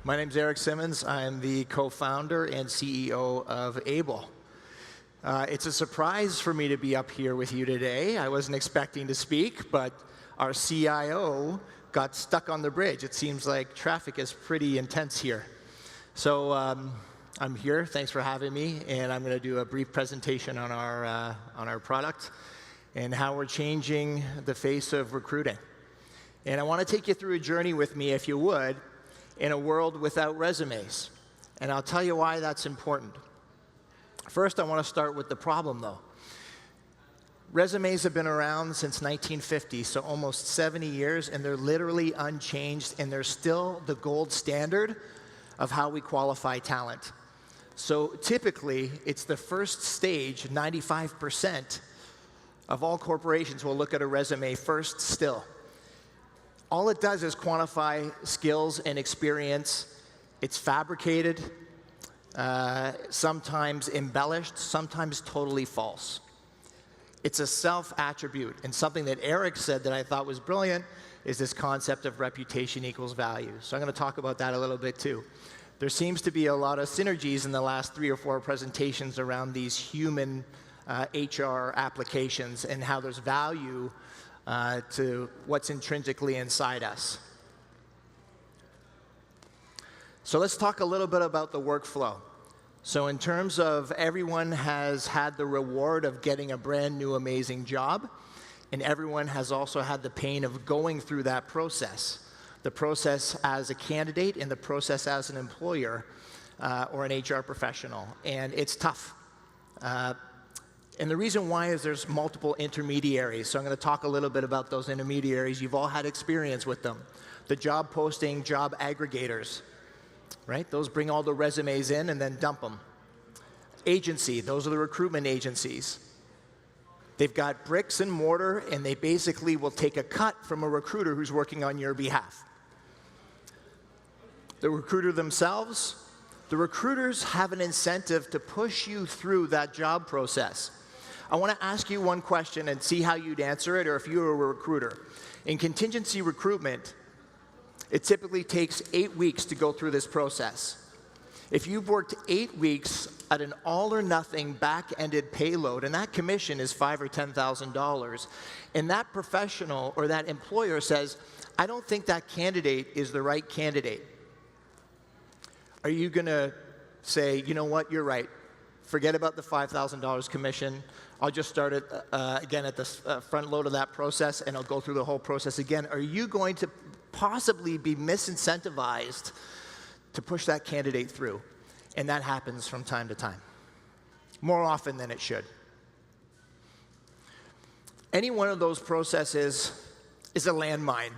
My name's Eric Simmons. I'm the co-founder and CEO of ABL. It's a surprise for me to be up here with you today. I wasn't expecting to speak, but our CIO got stuck on the bridge. It seems like traffic is pretty intense here. So I'm here. Thanks for having me. And I'm going to do a brief presentation on our product and how we're changing the face of recruiting. And I want to take you through a journey with me, if you would, in a world without resumes. And I'll tell you why that's important. First, I want to start with the problem, though. Resumes have been around since 1950, so almost 70 years, and they're literally unchanged, and they're still the gold standard of how we qualify talent. So typically, it's the first stage, 95% of all corporations will look at a resume first still. All it does is quantify skills and experience. It's fabricated, sometimes embellished, sometimes totally false. It's a self-attribute, and something that Eric said that I thought was brilliant is this concept of reputation equals value. So I'm going to talk about that a little bit too. There seems to be a lot of synergies in the last 3 or 4 presentations around these human HR applications and how there's value to what's intrinsically inside us. So let's talk a little bit about the workflow. So in terms of everyone has had the reward of getting a brand new amazing job, and everyone has also had the pain of going through that process. The process as a candidate and the process as an employer or an HR professional. And it's tough. And the reason why is there's multiple intermediaries. So I'm going to talk a little bit about those intermediaries. You've all had experience with them. The job posting, job aggregators, right? Those bring all the resumes in and then dump them. Agency, those are the recruitment agencies. They've got bricks and mortar, and they basically will take a cut from a recruiter who's working on your behalf. The recruiter themselves, the recruiters have an incentive to push you through that job process. I want to ask you one question and see how you'd answer it, or if you were a recruiter. In contingency recruitment, it typically takes 8 weeks to go through this process. If you've worked 8 weeks at an all-or-nothing back-ended payload, and that commission is $5,000 or $10,000, and that professional or that employer says, I don't think that candidate is the right candidate, are you going to say, you know what, you're right, forget about the $5,000 commission, I'll just start it again at the front load of that process, and I'll go through the whole process again? Are you going to possibly be misincentivized to push that candidate through? And that happens from time to time, more often than it should. Any one of those processes is a landmine,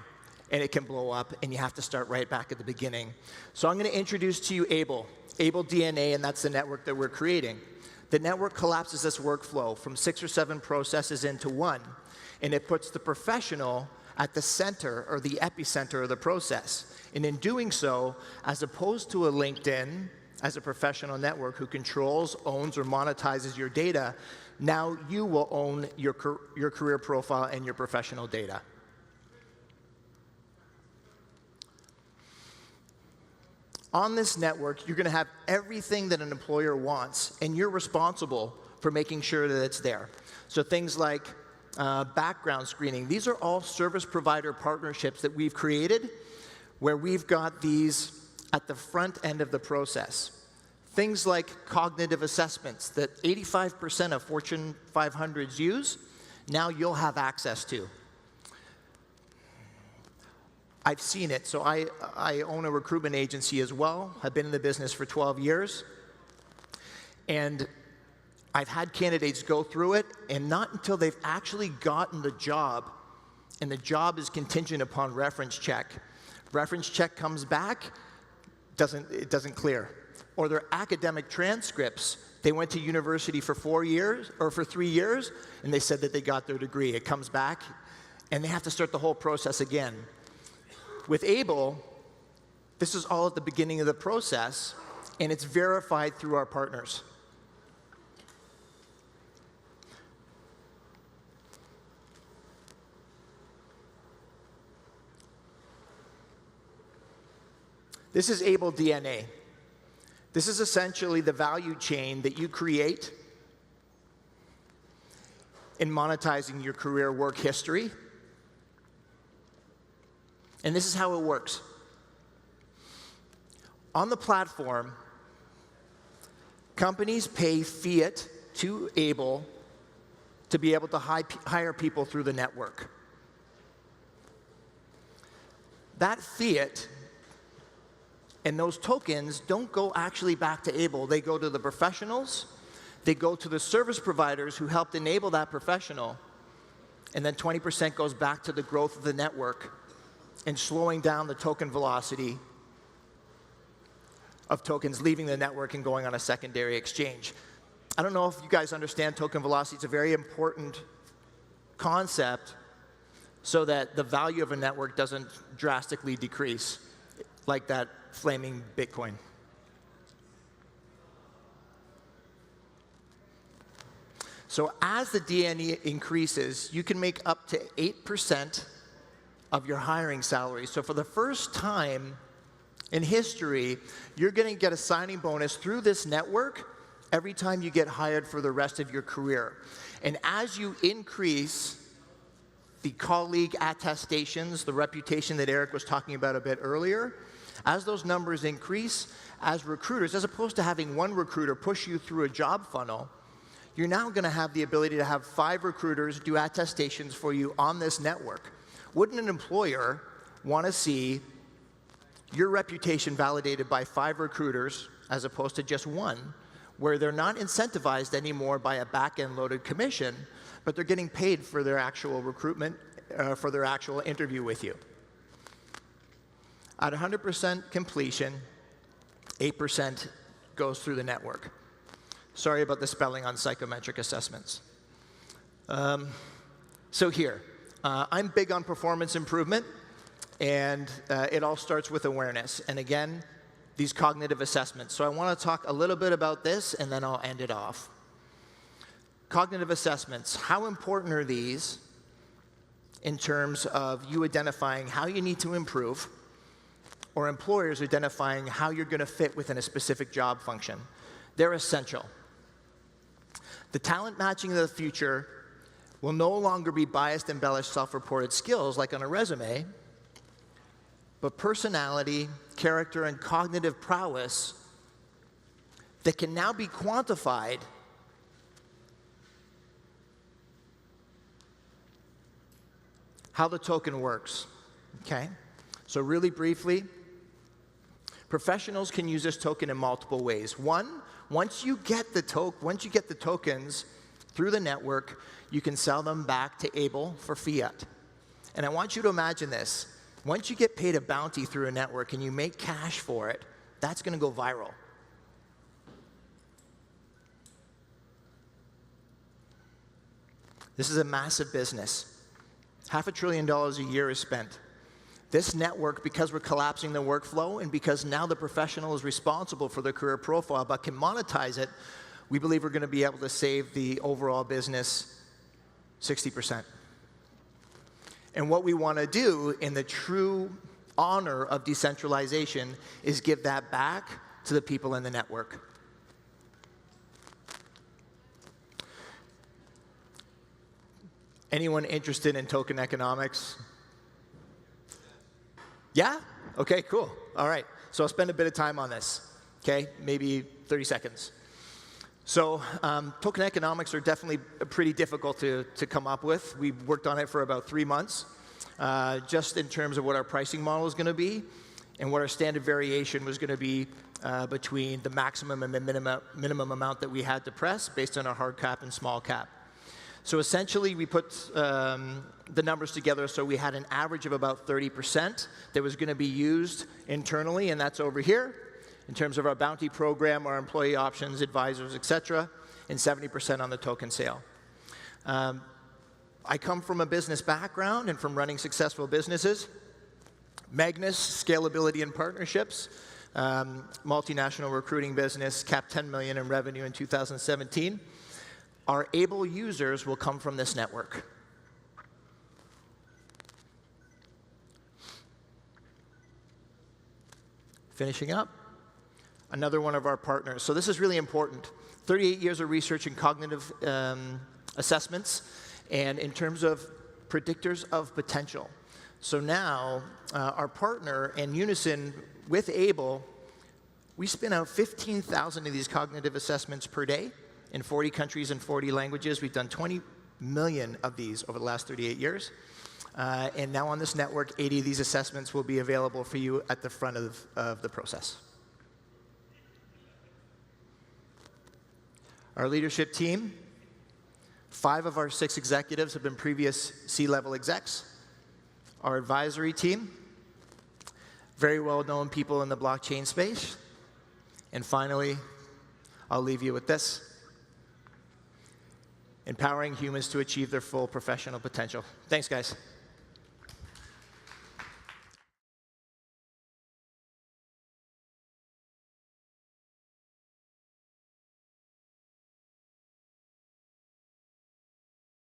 and it can blow up, and you have to start right back at the beginning. So I'm going to introduce to you ABL DNA, and that's the network that we're creating. The network collapses this workflow from 6 or 7 processes into one, and it puts the professional at the center or the epicenter of the process. And in doing so, as opposed to a LinkedIn as a professional network who controls, owns, or monetizes your data, now you will own your career profile and your professional data. On this network, you're going to have everything that an employer wants, and you're responsible for making sure that it's there. So things like background screening. These are all service provider partnerships that we've created where we've got these at the front end of the process. Things like cognitive assessments that 85% of Fortune 500s use, now you'll have access to. I've seen it. So I own a recruitment agency as well. I've been in the business for 12 years. And I've had candidates go through it, and not until they've actually gotten the job, and the job is contingent upon reference check. Reference check comes back, it doesn't clear. Or their academic transcripts, they went to university for 4 years, or for 3 years, and they said that they got their degree. It comes back, and they have to start the whole process again. With ABL, this is all at the beginning of the process, and it's verified through our partners. This is ABLE DNA. This is essentially the value chain that you create in monetizing your career work history. And this is how it works. On the platform, companies pay fiat to ABLE to be able to hire people through the network. That fiat and those tokens don't go actually back to ABLE. They go to the professionals. They go to the service providers who helped enable that professional. And then 20% goes back to the growth of the network and slowing down the token velocity of tokens leaving the network and going on a secondary exchange. I don't know if you guys understand token velocity. It's a very important concept so that the value of a network doesn't drastically decrease like that flaming Bitcoin. So as the DNA increases, you can make up to 8% of your hiring salary. So for the first time in history, you're going to get a signing bonus through this network every time you get hired for the rest of your career. And as you increase the colleague attestations, the reputation that Eric was talking about a bit earlier, as those numbers increase, as recruiters, as opposed to having one recruiter push you through a job funnel, you're now going to have the ability to have 5 recruiters do attestations for you on this network. Wouldn't an employer want to see your reputation validated by 5 recruiters as opposed to just one, where they're not incentivized anymore by a back-end loaded commission, but they're getting paid for their actual recruitment, for their actual interview with you? At 100% completion, 8% goes through the network. Sorry about the spelling on psychometric assessments. So here, I'm big on performance improvement, and it all starts with awareness. And again, these cognitive assessments. So I want to talk a little bit about this, and then I'll end it off. Cognitive assessments, how important are these in terms of you identifying how you need to improve, or employers identifying how you're going to fit within a specific job function? They're essential. The talent matching of the future will no longer be biased, embellished, self-reported skills like on a resume, but personality, character, and cognitive prowess that can now be quantified how the token works. Okay? So really briefly, professionals can use this token in multiple ways. One, once you get the tokens through the network, you can sell them back to ABLE for fiat. And I want you to imagine this. Once you get paid a bounty through a network and you make cash for it, that's going to go viral. This is a massive business. $500 billion a year is spent. This network, because we're collapsing the workflow and because now the professional is responsible for their career profile but can monetize it, we believe we're going to be able to save the overall business 60%. And what we want to do in the true honor of decentralization is give that back to the people in the network. Anyone interested in token economics? Yeah? Okay, cool. All right. So I'll spend a bit of time on this, okay? Maybe 30 seconds. So token economics are definitely pretty difficult to come up with. We worked on it for about 3 months, just in terms of what our pricing model is going to be and what our standard variation was going to be between the maximum and the minimum amount that we had to press based on our hard cap and small cap. So essentially, we put the numbers together so we had an average of about 30% that was going to be used internally, and that's over here in terms of our bounty program, our employee options, advisors, et cetera, and 70% on the token sale. I come from a business background and from running successful businesses. Magnus, scalability and partnerships, multinational recruiting business, capped $10 million in revenue in 2017. Our ABLE users will come from this network. Finishing up, another one of our partners. So this is really important. 38 years of research in cognitive assessments and in terms of predictors of potential. So now, our partner in unison with ABLE, we spin out 15,000 of these cognitive assessments per day in 40 countries and 40 languages. We've done 20 million of these over the last 38 years. And now on this network, 80 of these assessments will be available for you at the front of the process. Our leadership team, 5 of our 6 executives have been previous C-level execs. Our advisory team, very well-known people in the blockchain space. And finally, I'll leave you with this: empowering humans to achieve their full professional potential. Thanks, guys.